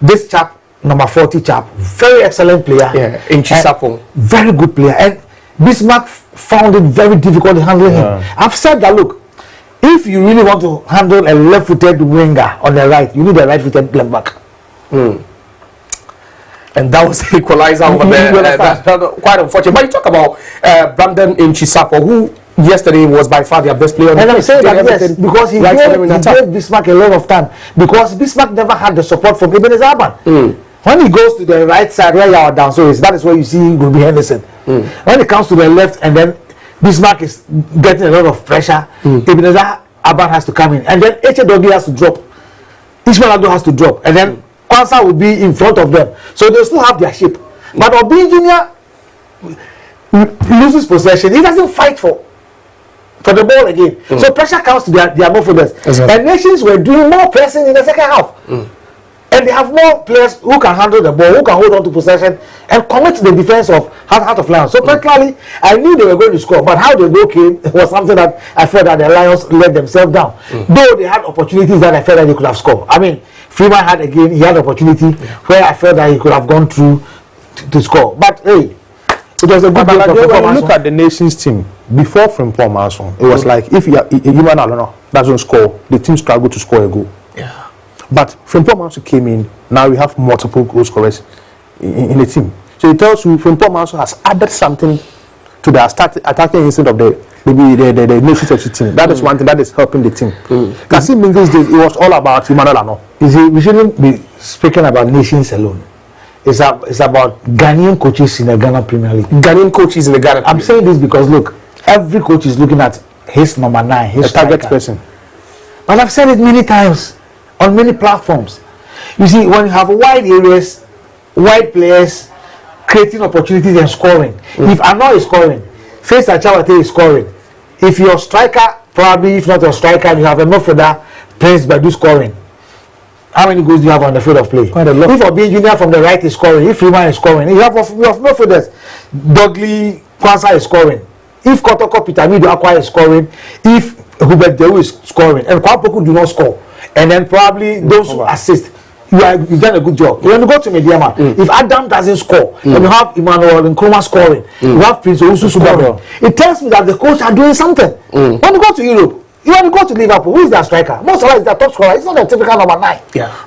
this chap, number 40 chap, very excellent player. Yeah, in Chisapo. Very good player. And Bismarck found it very difficult handling him. I've said that, look, if you really want to handle a left-footed winger on the right, you need a right-footed left back. And that was the equalizer over there. That's quite unfortunate. But you talk about Brandon in Chisapo, who yesterday was by far their best player. And I'm saying that yes, because he gave Bismarck a lot of time. Because Bismarck never had the support from Ibn Zaban. When he goes to the right side where you are down, so that is where you see Gobi Henderson. When he comes to the left and then Bismarck is getting a lot of pressure, Ibn Zaban has to come in. And then Eche Doggy has to drop. Ismail Ado has to drop. And then Kwanzaa will be in front of them. So they still have their shape. But Obi Jr. loses possession. He doesn't fight for the ball again. So pressure comes to their midfielders. Exactly. And nations were doing more pressing in the second half. And they have more players who can handle the ball, who can hold on to possession and commit to the defense of out of Lions. So practically, I knew they were going to score, but how the goal came was something that I felt that the Lions let themselves down. Though they had opportunities that I felt that they could have scored. I mean, Freeman had again, he had opportunity where I felt that he could have gone through to score. But hey, it was a good game. When you look at the nation's team before Frimpong Manson, it was like if you doesn't score, the team struggled to score a goal. But Frimpong Manson came in. Now we have multiple goal scorers in the team. So it tells you Frimpong Manson has added something to the attacking instinct of the nation's FC team. That is one thing that is helping the team. Kasi Mingus did, it was all about Emmanuel Ano. You see, we shouldn't be speaking about nations alone. It's about Ghanaian coaches in the Ghana Premier League. Ghanaian coaches in the Ghana Premier League. I'm saying this because look, every coach is looking at his number 9, his target person. But I've said it many times on many platforms. You see, when you have wide areas, wide players creating opportunities and scoring. If Ano is scoring, Face Achawate is scoring. If your striker, probably if not your striker, you have a midfielder, Prince Badu scoring. How many goals do you have on the field of play? Quite a lot. If Obi Jr. from the right is scoring, if Freeman is scoring, you have midfielders. Dogley Kwanzaa is scoring. If Kotoko Pitamido Akwa is scoring, if Hubert Dewu is scoring, and Kwapoku do not score, and then probably those who assist, you've done a good job. When you go to Mediama, if Adam doesn't score, and you have Emmanuel and Nkrumah scoring, you have Prince Owusu scoring, it tells me that the coach are doing something. When you go to Europe, when you go to Liverpool, who is their striker? Most of is their top scorer. It's not a typical number 9.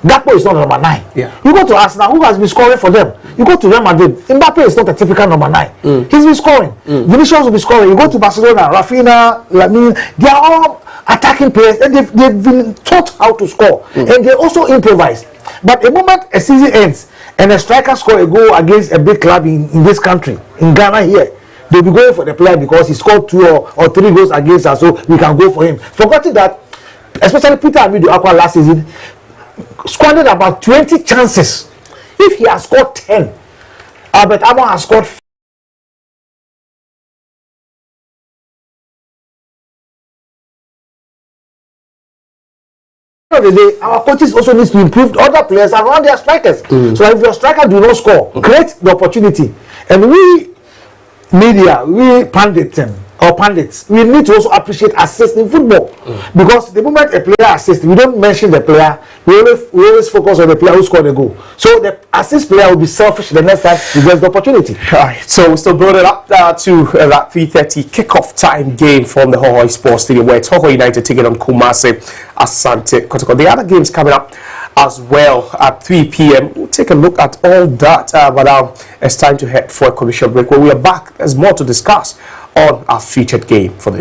Gakpo is not number 9. You go to Arsenal, who has been scoring for them? You go to Real Madrid, Mbappe is not a typical number 9. He's been scoring. Vinicius will be scoring. You go to Barcelona, Rafinha, Lamine, they are all attacking players, and they've been taught how to score, and they also improvise. But the moment a season ends and a striker scores a goal against a big club in this country, in Ghana here, they'll be going for the player because he scored 2 or 3 goals against us, so we can go for him. Forgetting that, especially Peter Amido Akwa last season squandered about 20 chances. If he has scored 10, Albert Amon has scored 5. At the end of the day, our coaches also need to improve other players around their strikers. So if your striker do not score, create the opportunity. And we media, we pundits, we need to also appreciate assists in football. Because the moment a player assists, we don't mention the player, we always focus on the player who scored the goal. So the assist player will be selfish the next time he gets the opportunity. Alright, so we still build it up to that 3:30 kickoff time game from the Hohoe Sports Stadium, where it's Hohoe United taking on Kumasi Asante Kotoko. The other games coming up as well at 3 p.m. We'll take a look at all that, but now it's time to head for a commercial break. When we are back, there's more to discuss on our featured game for the